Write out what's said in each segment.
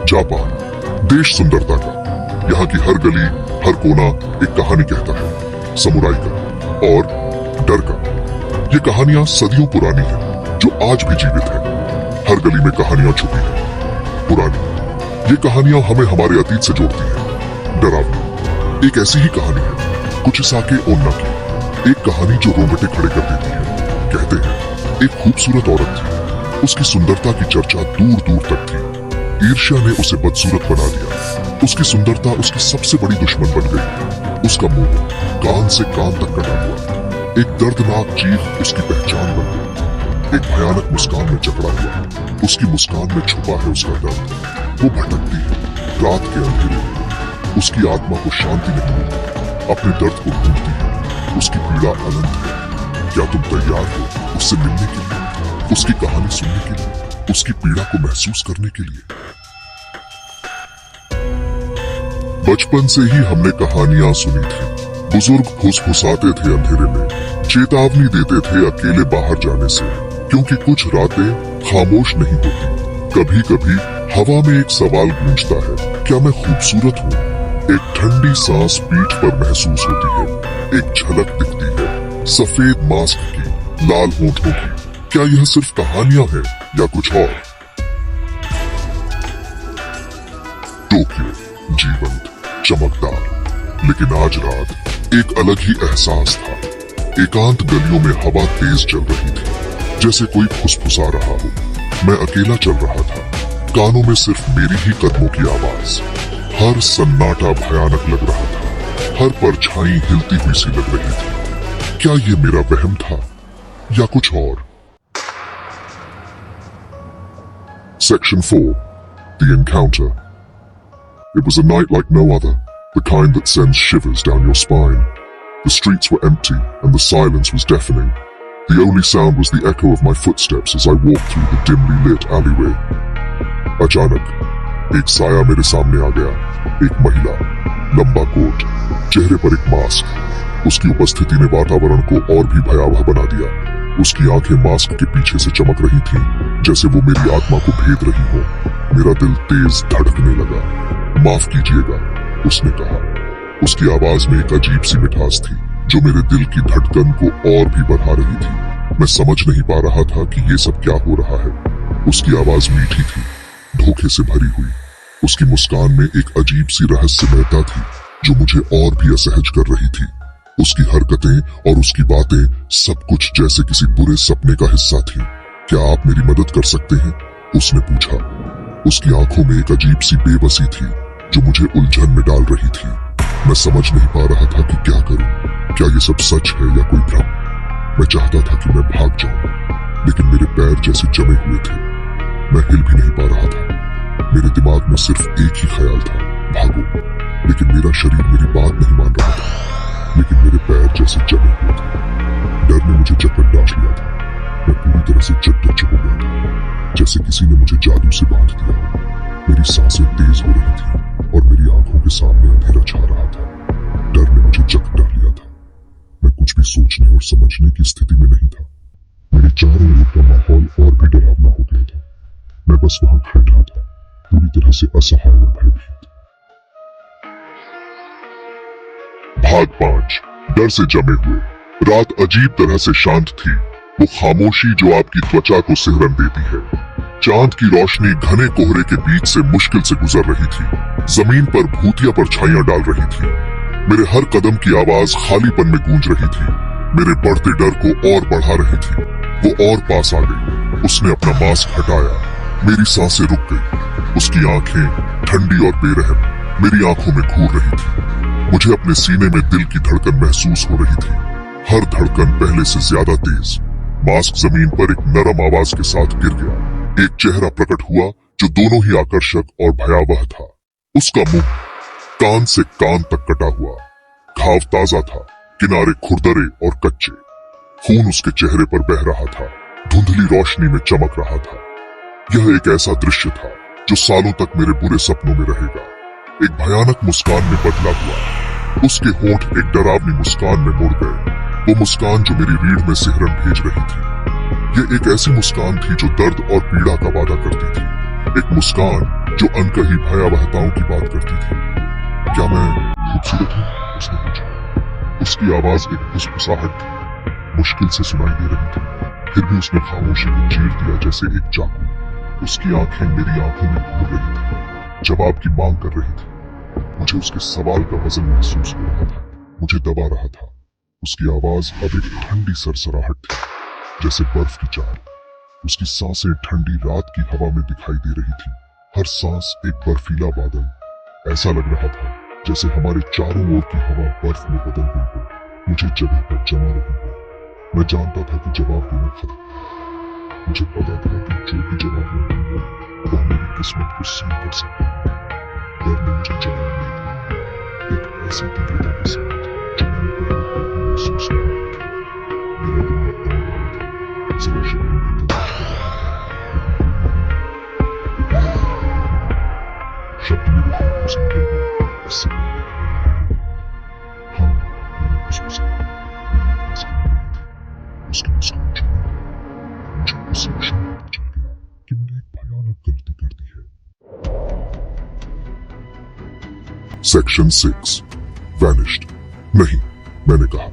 Japan, देश सुंदरता का। यहाँ की हर गली, हर कोना एक कहानी कहता है, समुराई का और डर का। ये कहानियां सदियों पुरानी हैं, जो आज भी जीवित है। हर गली में कहानियां छुपी हैं, पुरानी। ये कहानियां हमें हमारे अतीत से जोड़ती हैं। डरावनी एक ऐसी ही कहानी है, कुछ साके ओन्ना की। एक कहानी जो रोंगटे खड़े कर देती है। कहते हैं एक खूबसूरत औरत थी, उसकी सुंदरता की चर्चा दूर दूर तक थी। ईर्ष्या ने उसे बदसूरत बना दिया। उसकी सुंदरता उसकी सबसे बड़ी दुश्मन बन गई। उसका मुंह कान से कान तक कटा हुआ, एक दर्दनाक चीख उसकी पहचान बन गई। एक भयानक मुस्कान में जकड़ा हुआ, उसकी मुस्कान में छुपा है उसका दर्द। वो भटकती है रात के अंधेरे में, उसकी आत्मा को शांति नहीं मिलती, अपने दर्द को ढूंढती है। उसकी पीड़ा अनंत है। क्या तुम तैयार हो उससे मिलने के लिए, उसकी कहानी सुनने के लिए, उसकी पीड़ा को महसूस करने के लिए? बचपन से ही हमने कहानियां सुनी थी। बुजुर्ग फुसफुसाते थे अंधेरे में, चेतावनी देते थे अकेले बाहर जाने से, क्योंकि कुछ रातें खामोश नहीं होती। कभी कभी हवा में एक सवाल गूंजता है, क्या मैं खूबसूरत हूँ? एक ठंडी सांस पीठ पर महसूस होती है। एक झलक दिखती है सफेद मास्क की, लाल होठों की। क्या यह सिर्फ कहानियां हैं या कुछ और? टोक्यो जीवंत, चमकदार, लेकिन आज रात एक अलग ही एहसास था। एकांत गलियों में हवा तेज चल रही थी, जैसे कोई फुसफुसा रहा हो। मैं अकेला चल रहा था, कानों में सिर्फ मेरी ही कदमों की आवाज। हर सन्नाटा भयानक लग रहा था, हर परछाई हिलती हुई सी लग रही थी। क्या ये मेरा वहम था या कुछ और? Section 4. The Encounter. It was a night like no other, the kind that sends shivers down your spine. The streets were empty and the silence was deafening. The only sound was the echo of my footsteps as I walked through the dimly lit alleyway. अचानक एक साया मेरे सामने आ गया। एक महिला, लंबा coat, चेहरे पर एक मास्क। उसकी उपस्थिति ने वातावरण को और भी भयावह बना दिया। उसकी आंखें मास्क के पीछे से चमक रही थीं, जैसे वो मेरी आत्मा को भेद रही हो। मेरा दिल तेज धड़कने लगा। माफ कीजिएगा, उसने कहा। उसकी आवाज में एक अजीब सी मिठास थी, जो मेरे दिल की धड़कन को और भी बढ़ा रही थी। मैं समझ नहीं पा रहा था कि ये सब क्या हो रहा है। उसकी आवाज मीठी थी, धोखे से भरी हुई। उसकी मुस्कान में एक अजीब सी रहस्यमयता थी, जो मुझे और भी असहज कर रही थी। उसकी हरकतें और उसकी बातें सब कुछ जैसे किसी बुरे सपने का हिस्सा थी। क्या आप मेरी मदद कर सकते हैं? उसने पूछा। उसकी आंखों में एक अजीब सी बेबसी थी, जो मुझे उलझन में डाल रही थी। मैं समझ नहीं पा रहा था कि क्या करूं। क्या ये सब सच है या कोई भ्रम? मैं चाहता था कि मैं भाग जाऊं, लेकिन मेरे पैर जैसे जमे हुए थे। मैं हिल भी नहीं पा रहा था। मेरे दिमाग में सिर्फ एक ही ख्याल था, भागो। लेकिन मेरा शरीर मेरी बात नहीं मान रहा था, लेकिन मेरे पैर जैसे जमे हुए थे। डर ने मुझे चक्कर डाल लिया था। मैं पूरी तरह से जद्दोजहद हो गया था, जैसे किसी ने मुझे जादू से बांध दिया। मेरी सांसें तेज हो रही थी और मेरी आंखों के सामने अंधेरा छा रहा था। डर ने मुझे चक्कर डाल लिया था। मैं कुछ भी सोचने और समझने की स्थिति में नहीं था। मेरे चारों ओर का माहौल और भी डरावना हो गया था। मैं बस वहां खड़ा था, पूरी तरह से असहाय और भयभीत। भाग 5। डर से जमे हुए। रात अजीब तरह से शांत थी, वो खामोशी जो आपकी त्वचा को सिहरन देती है। चांद की रोशनी घने कोहरे के बीच से मुश्किल से गुजर रही थी। जमीन पर भूतिया परछाइयां डाल रही थी। मेरे हर कदम की आवाज खालीपन में गूंज रही थी, मेरे बढ़ते डर को और बढ़ा रही थी। वो और पास आ गई। उसने अपना मास्क हटाया। मेरी सांसें रुक गई। उसकी आंखें ठंडी और बेरहम मेरी आंखों में घूर रही थी। मुझे अपने सीने में दिल की धड़कन महसूस हो रही थी, हर धड़कन पहले से ज्यादा तेज। मास्क जमीन पर एक नरम आवाज के साथ गिर गया। एक चेहरा प्रकट हुआ जो दोनों ही आकर्षक और भयावह था। उसका मुंह कान से कान तक कटा हुआ, घाव ताजा था, किनारे खुरदरे और कच्चे। खून उसके चेहरे पर बह रहा था, धुंधली रोशनी में चमक रहा था। यह एक ऐसा दृश्य था जो सालों तक मेरे बुरे सपनों में रहेगा। एक भयानक मुस्कान में बदला हुआ। उसके होंठ एक डरावनी मुस्कान में मुड़ गए, वो मुस्कान जो मेरी रीढ़ में सिहरन भेज रही थी। ये एक ऐसी मुस्कान थी जो दर्द और पीड़ा का वादा करती थी। एक मुस्कान जो अनकही भयावहताओं की बात करती थी। क्या मैं खूबसूरत हूँ? उसने पूछा। उसकी आवाज एक फुसफुसाहट थी, मुश्किल से सुनाई दे रही थी। फिर भी उसने खामोशी को चीर दिया जैसे एक चाकू। उसकी आंखें मेरी आंखों में घूर रही थी, जवाब की मांग कर रही थी। मुझे उसके सवाल का वजन महसूस हो रहा था, मुझे दबा रहा था। उसकी आवाज अब एक ठंडी सरसराहट थी, जैसे बर्फ की चाल। उसकी सांसें ठंडी रात की हवा में दिखाई दे रही थी, हर सांस एक बर्फीला बादल। ऐसा लग रहा था जैसे हमारे चारों ओर की हवा बर्फ में बदल गई हो, मुझे जगह पर जमा रही हो। मैं जानता था कि जवाब देना खत्म। मुझे पता था कि जो भी जवाब मैं दूंगा वह मेरी किस्मत को सील कर सकता है। डर ने मुझे जगा दिया था, एक ऐसी तीव्रता के साथ जो मैंने पहले कभी महसूस नहीं की थी। मेरा दिमाग दौड़ रहा था, सिर्फ शब्दों की तलाश कर रहा था, लेकिन कोई नहीं मिला। शब्द मेरे होठों से निकल गए, इससे पहले कि मैं बोलूं। हाँ, मैंने फुसफुसाया, मेरे पास कमी नहीं थी। उसकी मुस्कान छूई, मुझे उसी क्षण पता चल गया कि मैंने एक भयानक गलती कर दी है। Section 6 vanished. नहीं, मैंने कहा।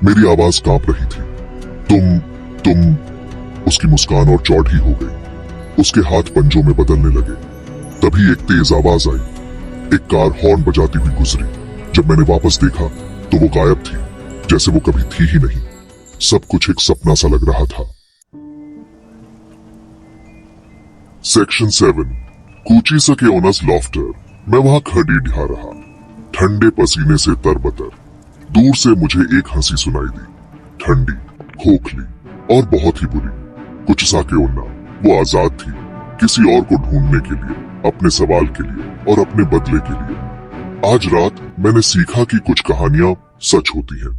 मेरी आवाज कांप रही थी। तुम उसकी मुस्कान और चौड़ी हो गई। उसके हाथ पंजों में बदलने लगे। तभी एक तेज आवाज आई। एक कार हॉर्न बजाती हुई गुजरी। जब मैंने वापस देखा तो वो गायब थी, जैसे वो कभी थी ही नहीं। सब कुछ एक सपना सा लग रहा था। सेक्शन 7 कूची सके ओनस लॉफ्टर। मैं वहां खड़ी ढा रहा, ठंडे पसीने से तरबतर। दूर से मुझे एक हंसी सुनाई दी, ठंडी, खोखली और बहुत ही बुरी। कुछ साके ओना, वो आजाद थी, किसी और को ढूंढने के लिए, अपने सवाल के लिए और अपने बदले के लिए। आज रात मैंने सीखा कि कुछ कहानियां सच होती हैं,